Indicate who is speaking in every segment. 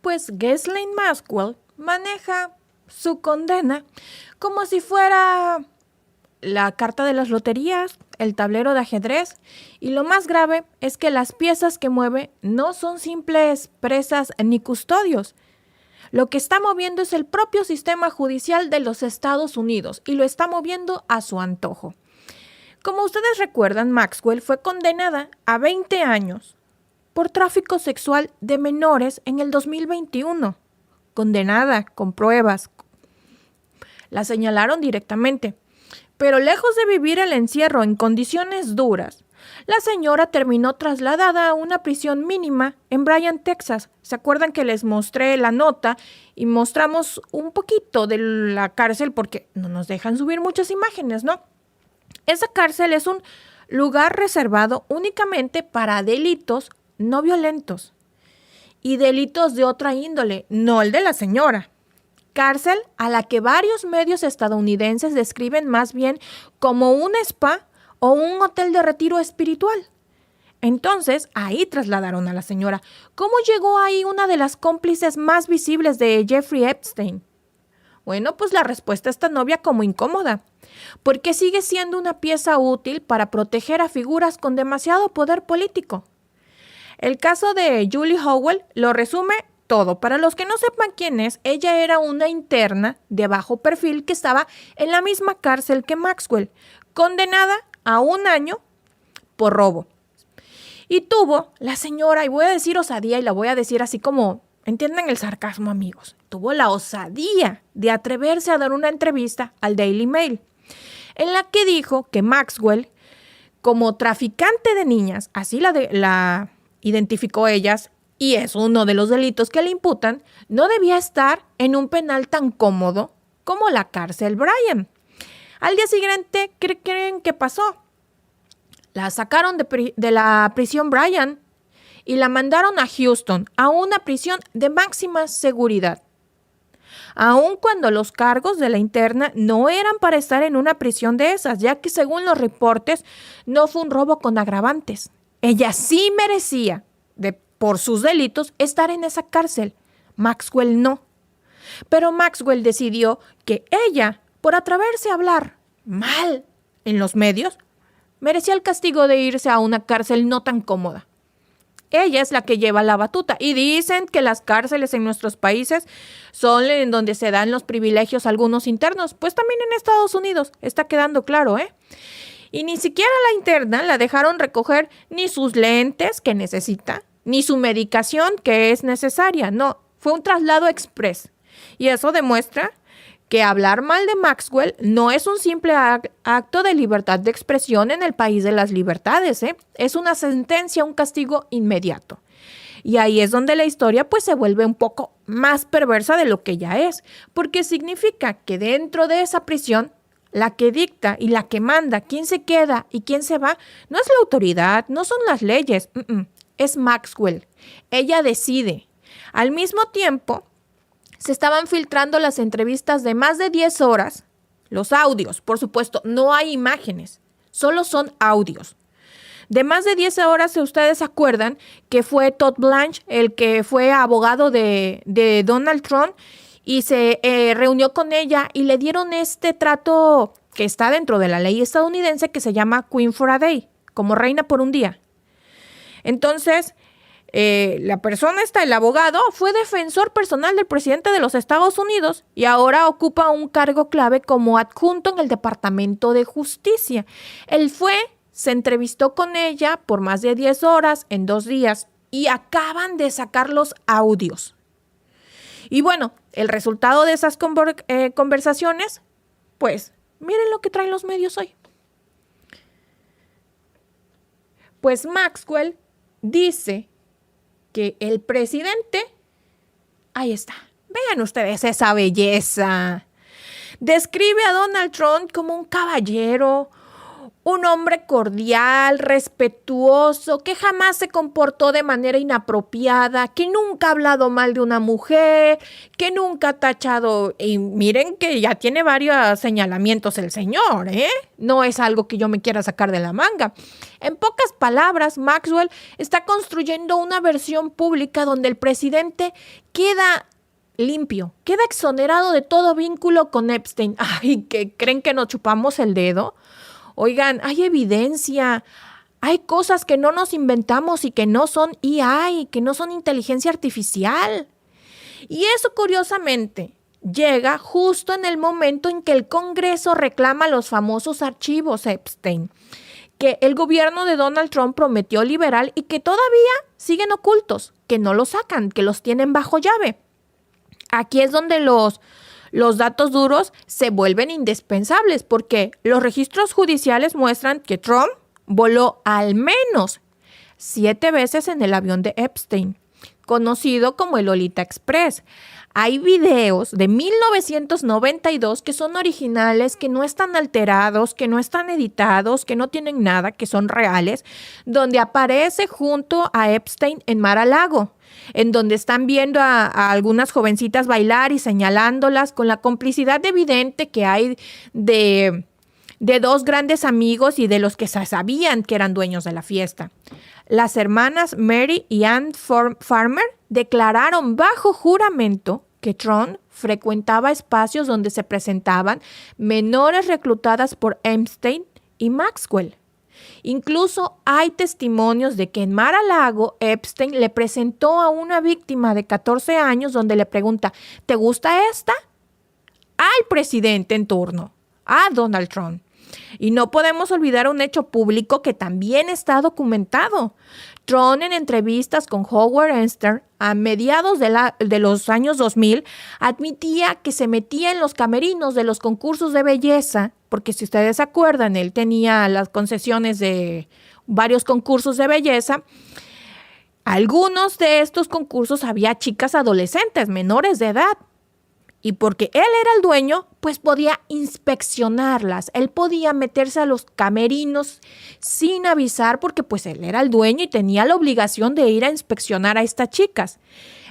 Speaker 1: pues Ghislaine Maxwell maneja su condena como si fuera la carta de las loterías, el tablero de ajedrez, y lo más grave es que las piezas que mueve no son simples presas ni custodios. Lo que está moviendo es el propio sistema judicial de los Estados Unidos y lo está moviendo a su antojo. Como ustedes recuerdan, Maxwell fue condenada a 20 años por tráfico sexual de menores en el 2021. Condenada con pruebas. La señalaron directamente. Pero lejos de vivir el encierro en condiciones duras, la señora terminó trasladada a una prisión mínima en Bryan, Texas. ¿Se acuerdan que les mostré la nota y mostramos un poquito de la cárcel porque no nos dejan subir muchas imágenes, ¿no? Esa cárcel es un lugar reservado únicamente para delitos no violentos y delitos de otra índole, no el de la señora. Cárcel a la que varios medios estadounidenses describen más bien como un spa o un hotel de retiro espiritual. Entonces, ahí trasladaron a la señora. ¿Cómo llegó ahí una de las cómplices más visibles de Jeffrey Epstein? Bueno, pues la respuesta está novia como incómoda, porque sigue siendo una pieza útil para proteger a figuras con demasiado poder político. El caso de Julie Howell lo resume todo. Para los que no sepan quién es, ella era una interna de bajo perfil que estaba en la misma cárcel que Maxwell, condenada a 1 año por robo. Y tuvo la señora, y voy a decir osadía y la voy a decir así como, entiendan el sarcasmo, amigos, tuvo la osadía de atreverse a dar una entrevista al Daily Mail, en la que dijo que Maxwell, como traficante de niñas, así la identificó ellas, y es uno de los delitos que le imputan, no debía estar en un penal tan cómodo como la cárcel Bryan. Al día siguiente, ¿qué creen que pasó? La sacaron de la prisión Bryan y la mandaron a Houston, a una prisión de máxima seguridad. Aun cuando los cargos de la interna no eran para estar en una prisión de esas, ya que según los reportes no fue un robo con agravantes. Ella sí merecía, por sus delitos, estar en esa cárcel. Maxwell no. Pero Maxwell decidió que ella, por atreverse a hablar mal en los medios, merecía el castigo de irse a una cárcel no tan cómoda. Ella es la que lleva la batuta y dicen que las cárceles en nuestros países son en donde se dan los privilegios a algunos internos. Pues también en Estados Unidos, está quedando claro, ¿eh? Y ni siquiera la interna la dejaron recoger ni sus lentes que necesita, ni su medicación que es necesaria. No, fue un traslado express. Y eso demuestra que hablar mal de Maxwell no es un simple acto de libertad de expresión en el país de las libertades, ¿eh? Es una sentencia, un castigo inmediato. Y ahí es donde la historia pues se vuelve un poco más perversa de lo que ya es, porque significa que dentro de esa prisión, la que dicta y la que manda quién se queda y quién se va, no es la autoridad, no son las leyes, es Maxwell. Ella decide. Al mismo tiempo, se estaban filtrando las entrevistas de más de 10 horas, los audios, por supuesto, no hay imágenes, solo son audios. De más de 10 horas, si ustedes se acuerdan, que fue Todd Blanche, el que fue abogado de Donald Trump, y se reunió con ella y le dieron este trato que está dentro de la ley estadounidense que se llama Queen for a Day, como reina por un día. Entonces, la persona el abogado, fue defensor personal del presidente de los Estados Unidos y ahora ocupa un cargo clave como adjunto en el Departamento de Justicia. Él se entrevistó con ella por más de 10 horas en 2 días y acaban de sacar los audios. Y bueno, el resultado de esas conversaciones, pues miren lo que traen los medios hoy. Pues Maxwell dice que el presidente, ahí está, vean ustedes esa belleza, describe a Donald Trump como un caballero, Un hombre cordial, respetuoso, que jamás se comportó de manera inapropiada, que nunca ha hablado mal de una mujer, que nunca ha tachado. Y miren que ya tiene varios señalamientos el señor, ¿eh? No es algo que yo me quiera sacar de la manga. En pocas palabras, Maxwell está construyendo una versión pública donde el presidente queda limpio, queda exonerado de todo vínculo con Epstein. Ay, ¿que creen que nos chupamos el dedo? Oigan, hay evidencia, hay cosas que no nos inventamos y que no son AI, que no son inteligencia artificial. Y eso, curiosamente, llega justo en el momento en que el Congreso reclama los famosos archivos Epstein, que el gobierno de Donald Trump prometió liberar y que todavía siguen ocultos, que no los sacan, que los tienen bajo llave. Aquí es donde los datos duros se vuelven indispensables porque los registros judiciales muestran que Trump voló al menos 7 veces en el avión de Epstein, conocido como el Lolita Express. Hay videos de 1992 que son originales, que no están alterados, que no están editados, que no tienen nada, que son reales, donde aparece junto a Epstein en Mar-a-Lago, en donde están viendo a algunas jovencitas bailar y señalándolas con la complicidad evidente que hay de 2 grandes amigos y de los que sabían que eran dueños de la fiesta. Las hermanas Mary y Ann Farmer declararon bajo juramento que Trump frecuentaba espacios donde se presentaban menores reclutadas por Epstein y Maxwell. Incluso hay testimonios de que en Mar-a-Lago Epstein le presentó a una víctima de 14 años donde le pregunta, ¿te gusta esta? Al presidente en turno, a Donald Trump. Y no podemos olvidar un hecho público que también está documentado. Trump, en entrevistas con Howard Stern a mediados de los años 2000, admitía que se metía en los camerinos de los concursos de belleza, porque si ustedes se acuerdan, él tenía las concesiones de varios concursos de belleza. Algunos de estos concursos había chicas adolescentes, menores de edad. Y porque él era el dueño, pues podía inspeccionarlas. Él podía meterse a los camerinos sin avisar porque pues él era el dueño y tenía la obligación de ir a inspeccionar a estas chicas.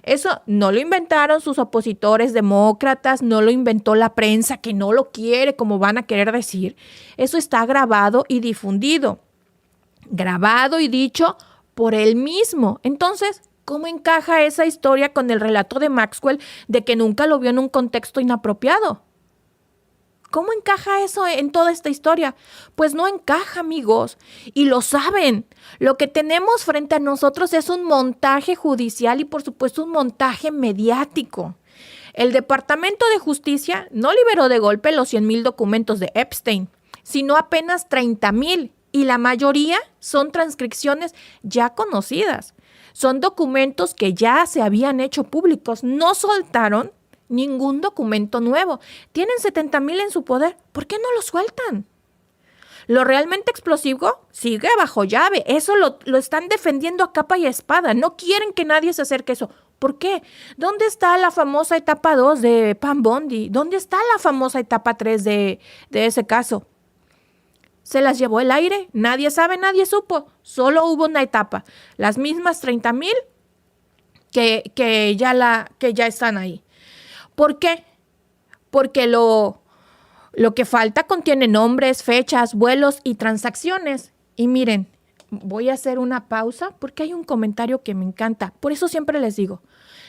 Speaker 1: Eso no lo inventaron sus opositores demócratas, no lo inventó la prensa que no lo quiere, como van a querer decir. Eso está grabado y difundido. Grabado y dicho por él mismo. Entonces, ¿cómo encaja esa historia con el relato de Maxwell de que nunca lo vio en un contexto inapropiado? ¿Cómo encaja eso en toda esta historia? Pues no encaja, amigos, y lo saben. Lo que tenemos frente a nosotros es un montaje judicial y, por supuesto, un montaje mediático. El Departamento de Justicia no liberó de golpe los 100,000 documentos de Epstein, sino apenas 30,000, y la mayoría son transcripciones ya conocidas. Son documentos que ya se habían hecho públicos. No soltaron ningún documento nuevo. Tienen 70,000 en su poder. ¿Por qué no lo sueltan? Lo realmente explosivo sigue bajo llave. Eso lo están defendiendo a capa y espada. No quieren que nadie se acerque a eso. ¿Por qué? ¿Dónde está la famosa etapa 2 de Pam Bondi? ¿Dónde está la famosa etapa 3 de ese caso? Se las llevó el aire, nadie sabe, nadie supo, solo hubo una etapa, las mismas 30,000 que ya están ahí. ¿Por qué? Porque lo que falta contiene nombres, fechas, vuelos y transacciones. Y miren, voy a hacer una pausa porque hay un comentario que me encanta, por eso siempre les digo.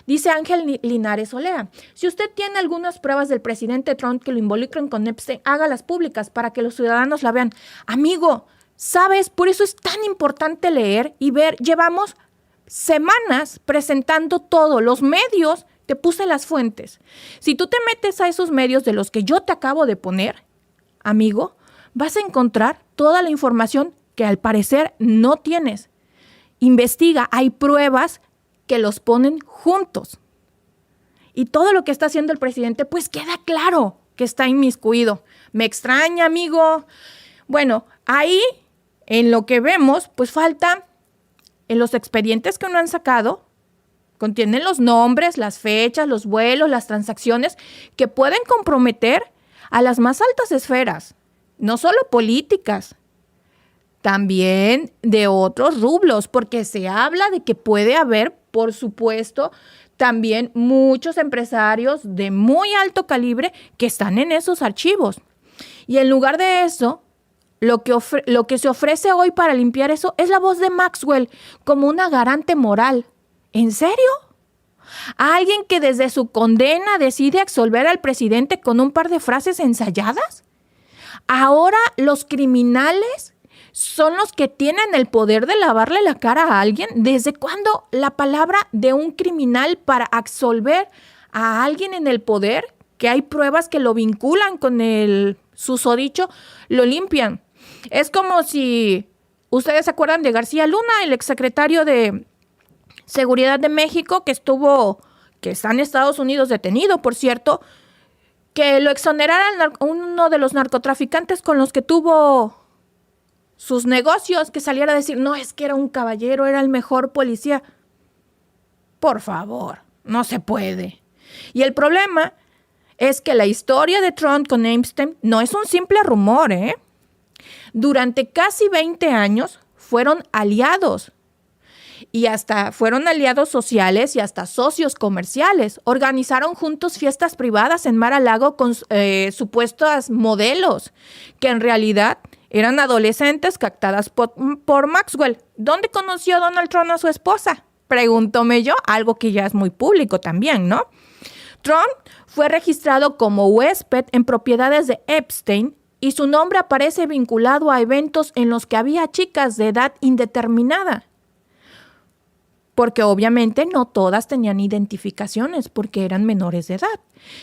Speaker 1: Dice Ángel Linares Olea, si usted tiene algunas pruebas del presidente Trump que lo involucren con Epstein, hágalas públicas para que los ciudadanos la vean. Amigo, ¿sabes? Por eso es tan importante leer y ver. Llevamos semanas presentando todo, los medios, te puse las fuentes. Si tú te metes a esos medios de los que yo te acabo de poner, amigo, vas a encontrar toda la información que al parecer no tienes. Investiga, hay pruebas que los ponen juntos. Y todo lo que está haciendo el presidente, pues queda claro que está inmiscuido. Me extraña, amigo. Bueno, ahí, en lo que vemos, pues falta, en los expedientes que no han sacado, contienen los nombres, las fechas, los vuelos, las transacciones que pueden comprometer a las más altas esferas, no solo políticas, también de otros rublos, porque se habla de que puede haber, por supuesto, también muchos empresarios de muy alto calibre que están en esos archivos. Y en lugar de eso, lo que se ofrece hoy para limpiar eso es la voz de Maxwell como una garante moral. ¿En serio? ¿Alguien que desde su condena decide absolver al presidente con un par de frases ensayadas? Ahora los criminales son los que tienen el poder de lavarle la cara a alguien. ¿Desde cuándo la palabra de un criminal para absolver a alguien en el poder, que hay pruebas que lo vinculan con el susodicho, lo limpian? Es como si ustedes se acuerdan de García Luna, el exsecretario de Seguridad de México, que está en Estados Unidos detenido, por cierto, que lo exoneraran uno de los narcotraficantes con los que tuvo sus negocios, que saliera a decir, no, es que era un caballero, era el mejor policía. Por favor, no se puede. Y el problema es que la historia de Trump con Epstein no es un simple rumor, ¿eh? Durante casi 20 años fueron aliados. Y hasta fueron aliados sociales y hasta socios comerciales. Organizaron juntos fiestas privadas en Mar-a-Lago con supuestos modelos, que en realidad eran adolescentes captadas por Maxwell. ¿Dónde conoció Donald Trump a su esposa? Pregúntome yo, algo que ya es muy público también, ¿no? Trump fue registrado como huésped en propiedades de Epstein y su nombre aparece vinculado a eventos en los que había chicas de edad indeterminada. Porque obviamente no todas tenían identificaciones porque eran menores de edad.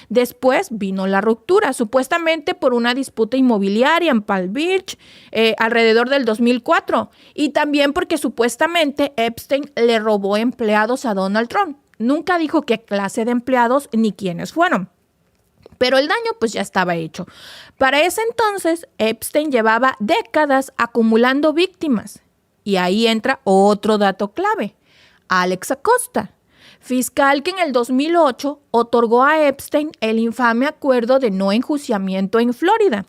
Speaker 1: Después vino la ruptura, supuestamente por una disputa inmobiliaria en Palm Beach alrededor del 2004. Y también porque supuestamente Epstein le robó empleados a Donald Trump. Nunca dijo qué clase de empleados ni quiénes fueron. Pero el daño pues ya estaba hecho. Para ese entonces, Epstein llevaba décadas acumulando víctimas. Y ahí entra otro dato clave. Alex Acosta, fiscal que en el 2008 otorgó a Epstein el infame acuerdo de no enjuiciamiento en Florida.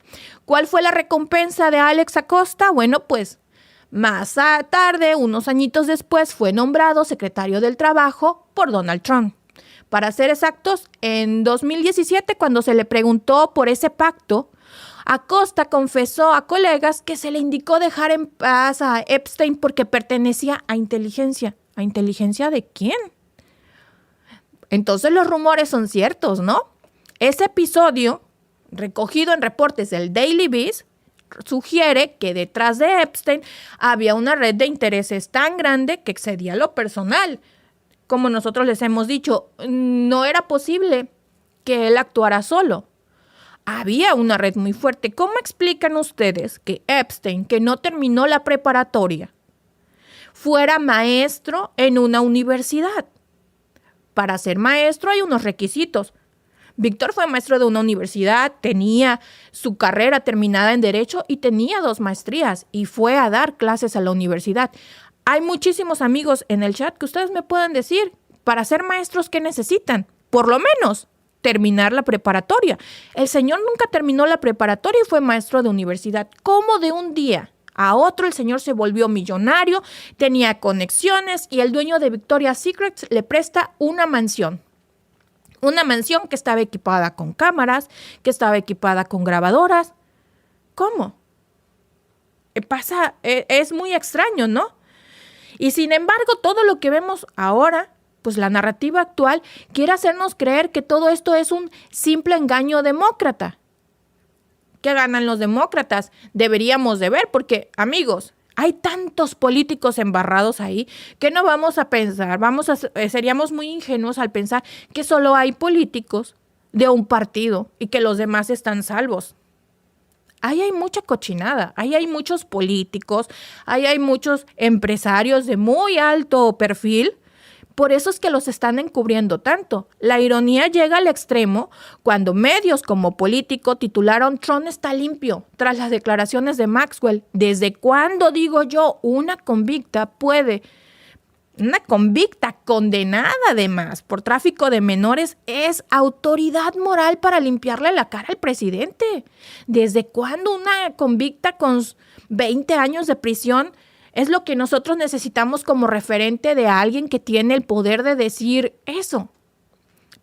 Speaker 1: ¿Cuál fue la recompensa de Alex Acosta? Bueno, pues más tarde, unos añitos después, fue nombrado secretario del Trabajo por Donald Trump. Para ser exactos, en 2017, cuando se le preguntó por ese pacto, Acosta confesó a colegas que se le indicó dejar en paz a Epstein porque pertenecía a inteligencia. ¿A inteligencia de quién? Entonces los rumores son ciertos, ¿no? Ese episodio, recogido en reportes del Daily Beast, sugiere que detrás de Epstein había una red de intereses tan grande que excedía lo personal. Como nosotros les hemos dicho, no era posible que él actuara solo. Había una red muy fuerte. ¿Cómo explican ustedes que Epstein, que no terminó la preparatoria, fuera maestro en una universidad? Para ser maestro hay unos requisitos. Víctor fue maestro de una universidad, tenía su carrera terminada en Derecho y tenía 2 maestrías y fue a dar clases a la universidad. Hay muchísimos amigos en el chat que ustedes me pueden decir, para ser maestros, ¿qué necesitan? Por lo menos terminar la preparatoria. El señor nunca terminó la preparatoria y fue maestro de universidad. ¿Cómo de un día a otro el señor se volvió millonario, tenía conexiones y el dueño de Victoria's Secret le presta una mansión? Una mansión que estaba equipada con cámaras, que estaba equipada con grabadoras. ¿Cómo? Es muy extraño, ¿no? Y sin embargo, todo lo que vemos ahora, pues la narrativa actual quiere hacernos creer que todo esto es un simple engaño demócrata. ¿Qué ganan los demócratas? Deberíamos de ver, porque, amigos, hay tantos políticos embarrados ahí que no vamos a pensar, seríamos muy ingenuos al pensar que solo hay políticos de un partido y que los demás están salvos. Ahí hay mucha cochinada, ahí hay muchos políticos, ahí hay muchos empresarios de muy alto perfil. Por eso es que los están encubriendo tanto. La ironía llega al extremo cuando medios como Político titularon Trump está limpio tras las declaraciones de Maxwell. ¿Desde cuándo, digo yo, una convicta puede Una convicta, condenada además por tráfico de menores, es autoridad moral para limpiarle la cara al presidente. ¿Desde cuándo una convicta con 20 años de prisión es lo que nosotros necesitamos como referente de alguien que tiene el poder de decir eso?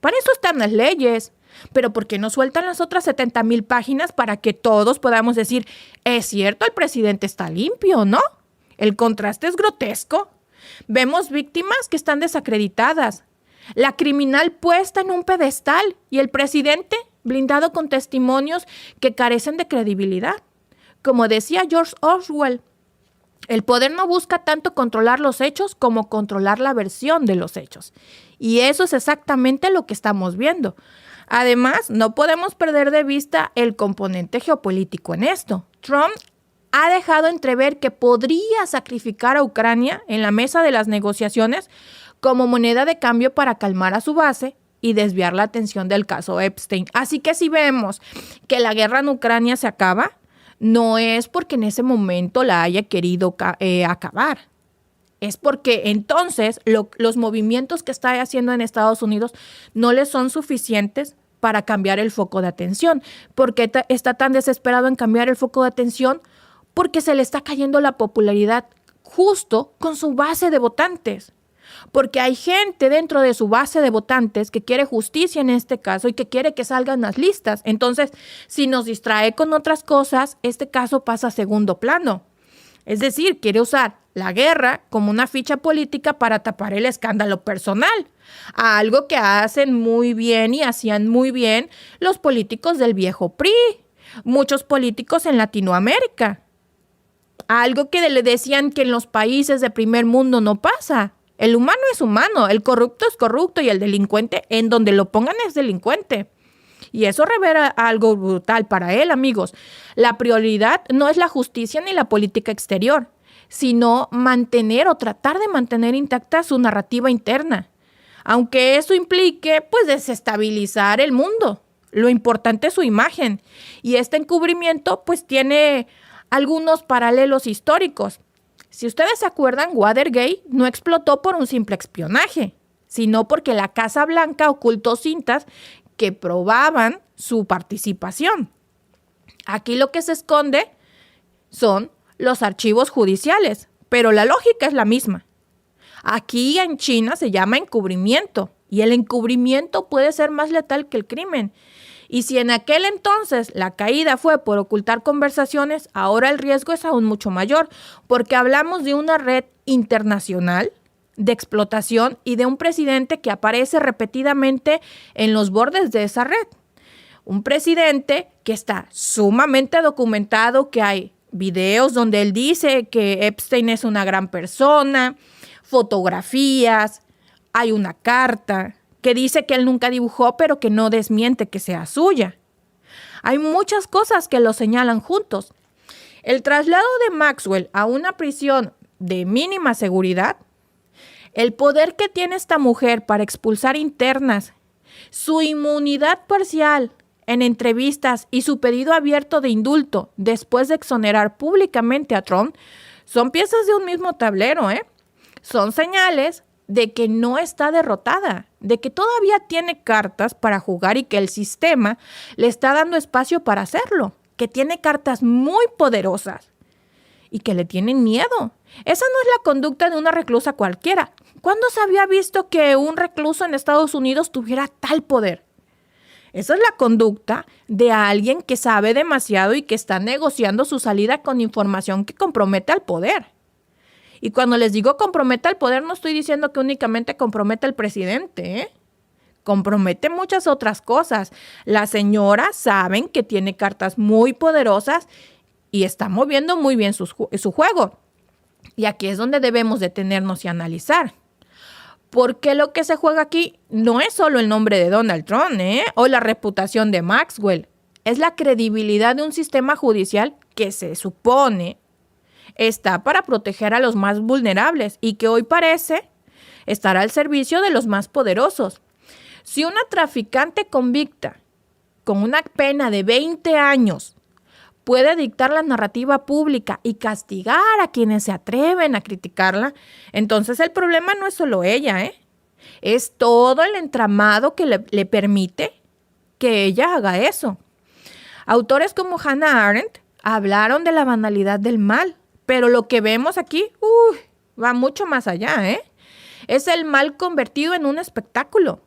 Speaker 1: Para eso están las leyes. Pero ¿por qué no sueltan las otras 70,000 páginas para que todos podamos decir, es cierto, el presidente está limpio, ¿no? El contraste es grotesco. Vemos víctimas que están desacreditadas, la criminal puesta en un pedestal y el presidente blindado con testimonios que carecen de credibilidad. Como decía George Orwell, el poder no busca tanto controlar los hechos como controlar la versión de los hechos. Y eso es exactamente lo que estamos viendo. Además, no podemos perder de vista el componente geopolítico en esto. Trump ha dejado entrever que podría sacrificar a Ucrania en la mesa de las negociaciones como moneda de cambio para calmar a su base y desviar la atención del caso Epstein. Así que si vemos que la guerra en Ucrania se acaba, no es porque en ese momento la haya querido acabar. Es porque entonces los movimientos que está haciendo en Estados Unidos no le son suficientes para cambiar el foco de atención. ¿Por qué está tan desesperado en cambiar el foco de atención? Porque se le está cayendo la popularidad justo con su base de votantes. Porque hay gente dentro de su base de votantes que quiere justicia en este caso y que quiere que salgan las listas. Entonces, si nos distrae con otras cosas, este caso pasa a segundo plano. Es decir, quiere usar la guerra como una ficha política para tapar el escándalo personal. Algo que hacen muy bien y hacían muy bien los políticos del viejo PRI. Muchos políticos en Latinoamérica. Algo que le decían que en los países de primer mundo no pasa. El humano es humano, el corrupto es corrupto y el delincuente, en donde lo pongan, es delincuente. Y eso revela algo brutal para él, amigos. La prioridad no es la justicia ni la política exterior, sino mantener o tratar de mantener intacta su narrativa interna. Aunque eso implique, pues, desestabilizar el mundo. Lo importante es su imagen. Y este encubrimiento, pues, tiene algunos paralelos históricos. Si ustedes se acuerdan, Watergate no explotó por un simple espionaje, sino porque la Casa Blanca ocultó cintas que probaban su participación. Aquí lo que se esconde son los archivos judiciales, pero la lógica es la misma. Aquí en China se llama encubrimiento, y el encubrimiento puede ser más letal que el crimen. Y si en aquel entonces la caída fue por ocultar conversaciones, ahora el riesgo es aún mucho mayor, porque hablamos de una red internacional de explotación y de un presidente que aparece repetidamente en los bordes de esa red. Un presidente que está sumamente documentado, que hay videos donde él dice que Epstein es una gran persona, fotografías, hay una carta que dice que él nunca dibujó, pero que no desmiente que sea suya. Hay muchas cosas que lo señalan juntos. El traslado de Maxwell a una prisión de mínima seguridad, el poder que tiene esta mujer para expulsar internas, su inmunidad parcial en entrevistas y su pedido abierto de indulto después de exonerar públicamente a Trump, son piezas de un mismo tablero, Son señales de que no está derrotada, de que todavía tiene cartas para jugar y que el sistema le está dando espacio para hacerlo, que tiene cartas muy poderosas y que le tienen miedo. Esa no es la conducta de una reclusa cualquiera. ¿Cuándo se había visto que un recluso en Estados Unidos tuviera tal poder? Esa es la conducta de alguien que sabe demasiado y que está negociando su salida con información que compromete al poder. Y cuando les digo compromete al poder, no estoy diciendo que únicamente compromete al presidente, Compromete muchas otras cosas. Las señoras saben que tiene cartas muy poderosas y está moviendo muy bien su juego. Y aquí es donde debemos detenernos y analizar. Porque lo que se juega aquí no es solo el nombre de Donald Trump, o la reputación de Maxwell. Es la credibilidad de un sistema judicial que se supone está para proteger a los más vulnerables y que hoy parece estar al servicio de los más poderosos. Si una traficante convicta con una pena de 20 años puede dictar la narrativa pública y castigar a quienes se atreven a criticarla, entonces el problema no es solo ella, es todo el entramado que le permite que ella haga eso. Autores como Hannah Arendt hablaron de la banalidad del mal, pero lo que vemos aquí va mucho más allá, Es el mal convertido en un espectáculo,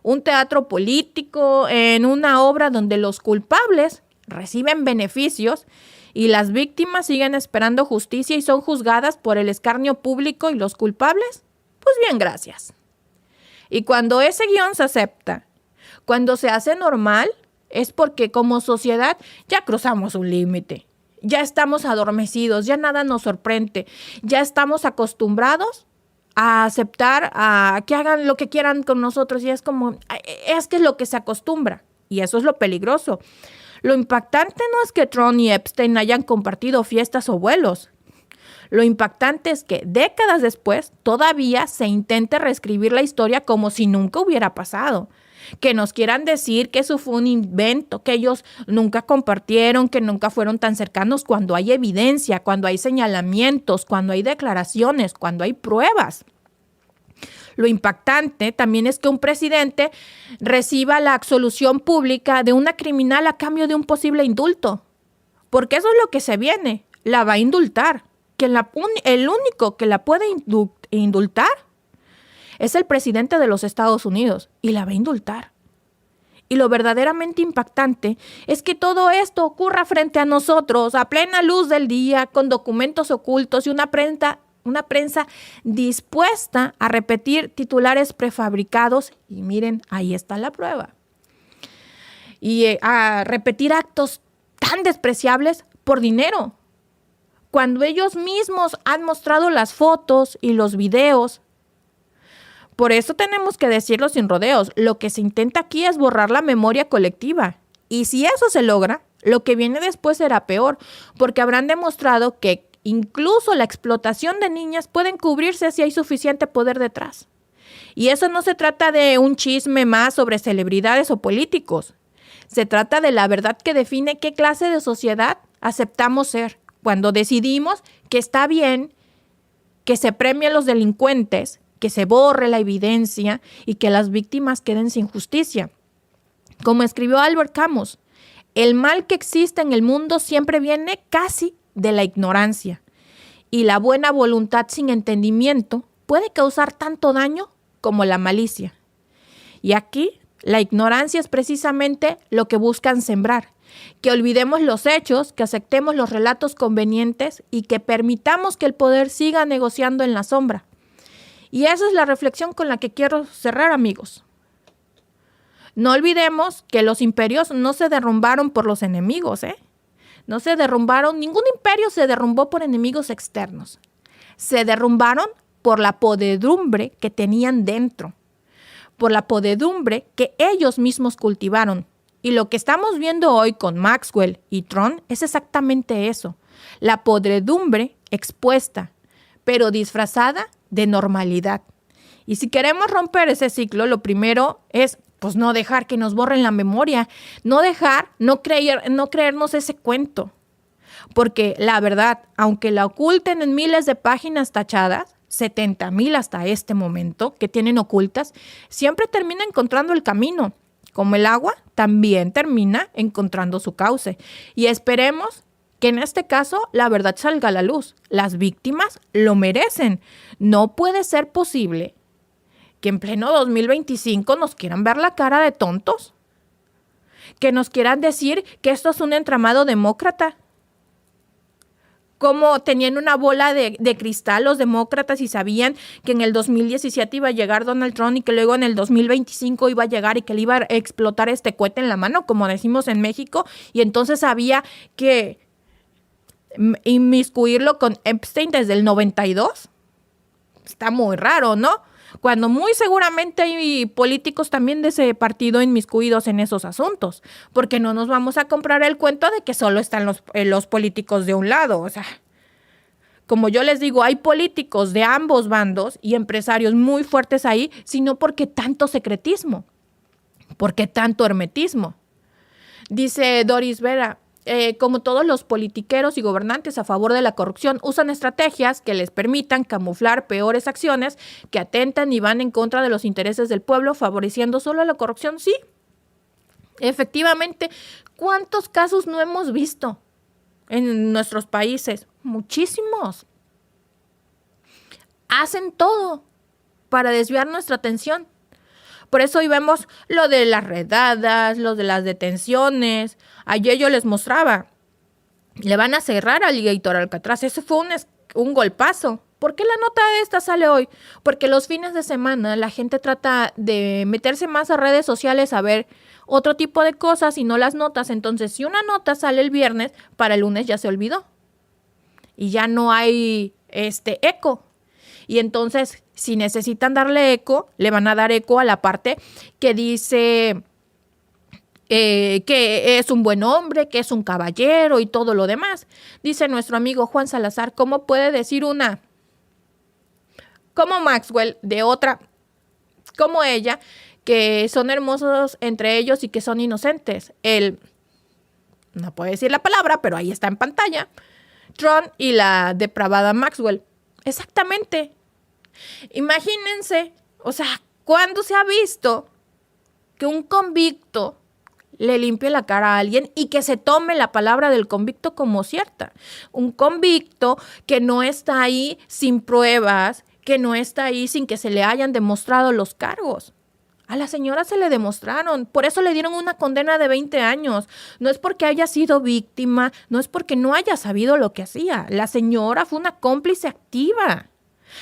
Speaker 1: un teatro político, en una obra donde los culpables reciben beneficios y las víctimas siguen esperando justicia y son juzgadas por el escarnio público, y los culpables, pues bien, gracias. Y cuando ese guión se acepta, cuando se hace normal, es porque como sociedad ya cruzamos un límite. Ya estamos adormecidos, ya nada nos sorprende, ya estamos acostumbrados a aceptar, a que hagan lo que quieran con nosotros, y es que es lo que se acostumbra, y eso es lo peligroso. Lo impactante no es que Trump y Epstein hayan compartido fiestas o vuelos. Lo impactante es que décadas después todavía se intente reescribir la historia como si nunca hubiera pasado. Que nos quieran decir que eso fue un invento, que ellos nunca compartieron, que nunca fueron tan cercanos, cuando hay evidencia, cuando hay señalamientos, cuando hay declaraciones, cuando hay pruebas. Lo impactante también es que un presidente reciba la absolución pública de una criminal a cambio de un posible indulto. Porque eso es lo que se viene. La va a indultar. El único que la puede indultar es el presidente de los Estados Unidos, y la va a indultar. Y lo verdaderamente impactante es que todo esto ocurra frente a nosotros, a plena luz del día, con documentos ocultos y una prensa dispuesta a repetir titulares prefabricados. Y miren, ahí está la prueba. Y a repetir actos tan despreciables por dinero, cuando ellos mismos han mostrado las fotos y los videos. Por eso tenemos que decirlo sin rodeos. Lo que se intenta aquí es borrar la memoria colectiva. Y si eso se logra, lo que viene después será peor, porque habrán demostrado que incluso la explotación de niñas puede cubrirse si hay suficiente poder detrás. Y eso no se trata de un chisme más sobre celebridades o políticos. Se trata de la verdad que define qué clase de sociedad aceptamos ser, cuando decidimos que está bien que se premie a los delincuentes, que se borre la evidencia y que las víctimas queden sin justicia. Como escribió Albert Camus, el mal que existe en el mundo siempre viene casi de la ignorancia, y la buena voluntad sin entendimiento puede causar tanto daño como la malicia. Y aquí la ignorancia es precisamente lo que buscan sembrar, que olvidemos los hechos, que aceptemos los relatos convenientes y que permitamos que el poder siga negociando en la sombra. Y esa es la reflexión con la que quiero cerrar, amigos. No olvidemos que los imperios no se derrumbaron por los enemigos, No se derrumbaron, ningún imperio se derrumbó por enemigos externos. Se derrumbaron por la podredumbre que tenían dentro, por la podredumbre que ellos mismos cultivaron. Y lo que estamos viendo hoy con Maxwell y Trump es exactamente eso, la podredumbre expuesta, pero disfrazada de normalidad. Y si queremos romper ese ciclo, lo primero es no dejar que nos borren la memoria, no creernos ese cuento. Porque la verdad, aunque la oculten en miles de páginas tachadas, 70,000 hasta este momento que tienen ocultas, siempre termina encontrando el camino. Como el agua, también termina encontrando su cauce. Y esperemos que en este caso la verdad salga a la luz. Las víctimas lo merecen. No puede ser posible que en pleno 2025 nos quieran ver la cara de tontos. Que nos quieran decir que esto es un entramado demócrata. Como tenían una bola de cristal los demócratas y sabían que en el 2017 iba a llegar Donald Trump y que luego en el 2025 iba a llegar y que le iba a explotar este cohete en la mano, como decimos en México, y entonces había que inmiscuirlo con Epstein desde el 92. Está muy raro, ¿no? Cuando muy seguramente hay políticos también de ese partido inmiscuidos en esos asuntos, porque no nos vamos a comprar el cuento de que solo están los políticos de un lado. O sea, como yo les digo, hay políticos de ambos bandos y empresarios muy fuertes ahí, sino porque tanto secretismo, porque tanto hermetismo. Dice Doris Vera, como todos los politiqueros y gobernantes a favor de la corrupción, usan estrategias que les permitan camuflar peores acciones que atentan y van en contra de los intereses del pueblo, favoreciendo solo la corrupción. Sí, efectivamente, ¿cuántos casos no hemos visto en nuestros países? Muchísimos. Hacen todo para desviar nuestra atención. Por eso hoy vemos lo de las redadas, lo de las detenciones. Ayer yo les mostraba, le van a cerrar al Alligator Alcatraz. Eso fue un golpazo. ¿Por qué la nota de esta sale hoy? Porque los fines de semana la gente trata de meterse más a redes sociales a ver otro tipo de cosas y no las notas. Entonces, si una nota sale el viernes, para el lunes ya se olvidó. Y ya no hay eco. Y entonces, si necesitan darle eco, le van a dar eco a la parte que dice que es un buen hombre, que es un caballero y todo lo demás. Dice nuestro amigo Juan Salazar, ¿cómo puede decir una como Maxwell de otra como ella, que son hermosos entre ellos y que son inocentes? Él no puede decir la palabra, pero ahí está en pantalla. Tron y la depravada Maxwell. Exactamente. Imagínense, o sea, ¿cuándo se ha visto que un convicto le limpie la cara a alguien y que se tome la palabra del convicto como cierta? Un convicto que no está ahí sin pruebas, que no está ahí sin que se le hayan demostrado los cargos. A la señora se le demostraron, por eso le dieron una condena de 20 años. No es porque haya sido víctima, no es porque no haya sabido lo que hacía. La señora fue una cómplice activa.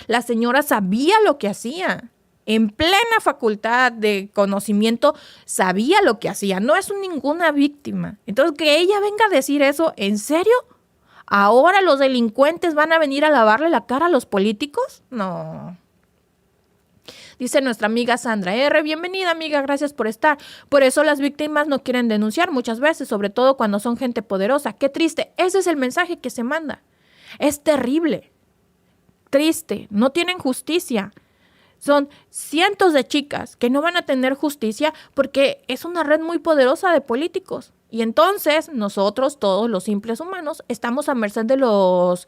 Speaker 1: La señora sabía lo que hacía. En plena facultad de conocimiento, sabía lo que hacía. No es ninguna víctima. Entonces, que ella venga a decir eso, ¿en serio? ¿Ahora los delincuentes van a venir a lavarle la cara a los políticos? No. Dice nuestra amiga Sandra R. Bienvenida, amiga, gracias por estar. Por eso las víctimas no quieren denunciar muchas veces, sobre todo cuando son gente poderosa. Qué triste. Ese es el mensaje que se manda. Es terrible. Triste. No tienen justicia. Son cientos de chicas que no van a tener justicia porque es una red muy poderosa de políticos. Y entonces nosotros, todos los simples humanos, estamos a merced de los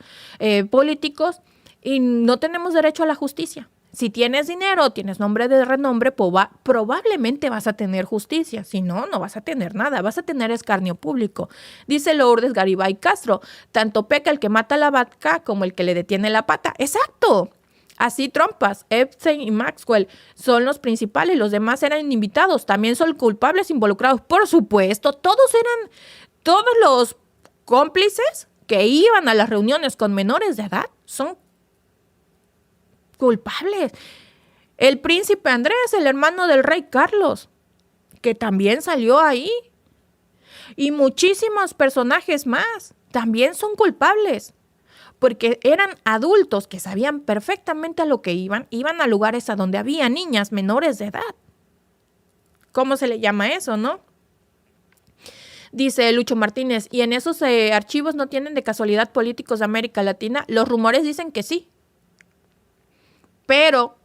Speaker 1: políticos y no tenemos derecho a la justicia. Si tienes dinero, tienes nombre de renombre, probablemente vas a tener justicia. Si no, no vas a tener nada, vas a tener escarnio público. Dice Lourdes Garibay Castro, tanto peca el que mata a la vaca como el que le detiene la pata. ¡Exacto! Así trompas, Epstein y Maxwell son los principales, los demás eran invitados, también son culpables involucrados. Por supuesto, todos los cómplices que iban a las reuniones con menores de edad son culpables. El príncipe Andrés, el hermano del rey Carlos, que también salió ahí. Y muchísimos personajes más también son culpables. Porque eran adultos que sabían perfectamente a lo que iban a lugares a donde había niñas menores de edad. ¿Cómo se le llama eso, no? Dice Lucho Martínez, ¿y en esos archivos no tienen de casualidad políticos de América Latina? Los rumores dicen que sí. Pero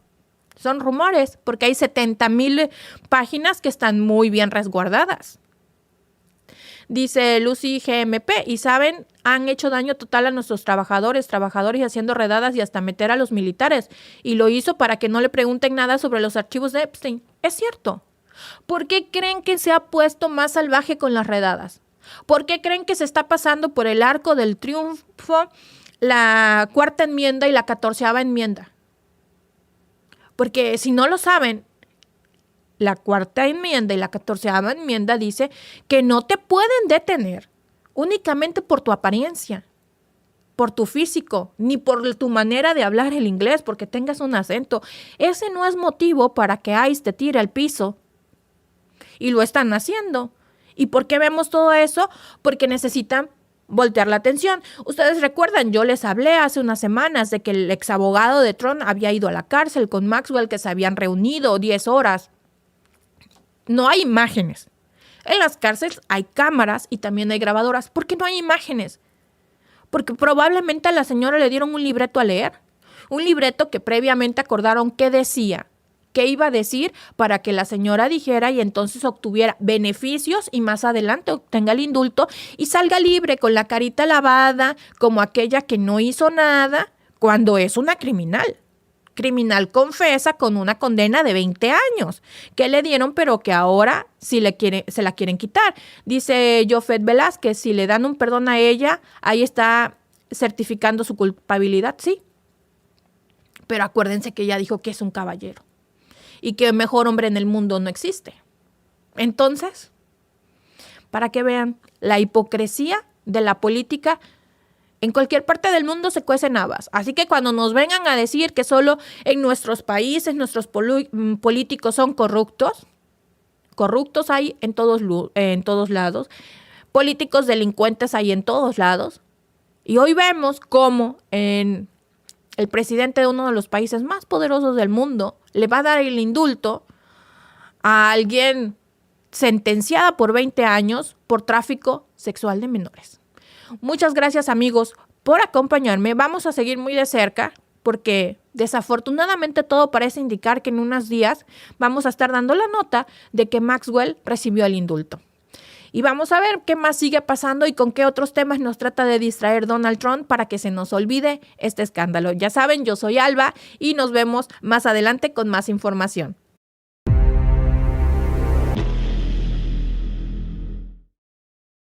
Speaker 1: son rumores porque hay 70,000 páginas que están muy bien resguardadas. Dice Lucy GMP, y saben, han hecho daño total a nuestros trabajadores haciendo redadas y hasta meter a los militares. Y lo hizo para que no le pregunten nada sobre los archivos de Epstein. Es cierto. ¿Por qué creen que se ha puesto más salvaje con las redadas? ¿Por qué creen que se está pasando por el arco del triunfo la cuarta enmienda y la 14ª enmienda? Porque si no lo saben, la cuarta enmienda y la 14ª enmienda dice que no te pueden detener únicamente por tu apariencia, por tu físico, ni por tu manera de hablar el inglés, porque tengas un acento. Ese no es motivo para que ICE te tire al piso. Y lo están haciendo. ¿Y por qué vemos todo eso? Porque necesitan voltear la atención. Ustedes recuerdan, yo les hablé hace unas semanas de que el exabogado de Trump había ido a la cárcel con Maxwell, que se habían reunido 10 horas. No hay imágenes. En las cárceles hay cámaras y también hay grabadoras. ¿Por qué no hay imágenes? Porque probablemente a la señora le dieron un libreto a leer. Un libreto que previamente acordaron qué decía qué iba a decir para que la señora dijera y entonces obtuviera beneficios y más adelante obtenga el indulto y salga libre con la carita lavada como aquella que no hizo nada cuando es una criminal. Criminal confesa con una condena de 20 años que le dieron, pero que ahora sí se la quieren quitar. Dice Jofet Velázquez, si le dan un perdón a ella, ahí está certificando su culpabilidad, sí. Pero acuérdense que ella dijo que es un caballero y que mejor hombre en el mundo no existe. Entonces, para que vean la hipocresía de la política, en cualquier parte del mundo se cuecen habas. Así que cuando nos vengan a decir que solo en nuestros países nuestros políticos son corruptos hay en todos lados, políticos delincuentes hay en todos lados. Y hoy vemos cómo el presidente de uno de los países más poderosos del mundo le va a dar el indulto a alguien sentenciada por 20 años por tráfico sexual de menores. Muchas gracias, amigos, por acompañarme. Vamos a seguir muy de cerca porque desafortunadamente todo parece indicar que en unos días vamos a estar dando la nota de que Maxwell recibió el indulto. Y vamos a ver qué más sigue pasando y con qué otros temas nos trata de distraer Donald Trump para que se nos olvide este escándalo. Ya saben, yo soy Alba y nos vemos más adelante con más información.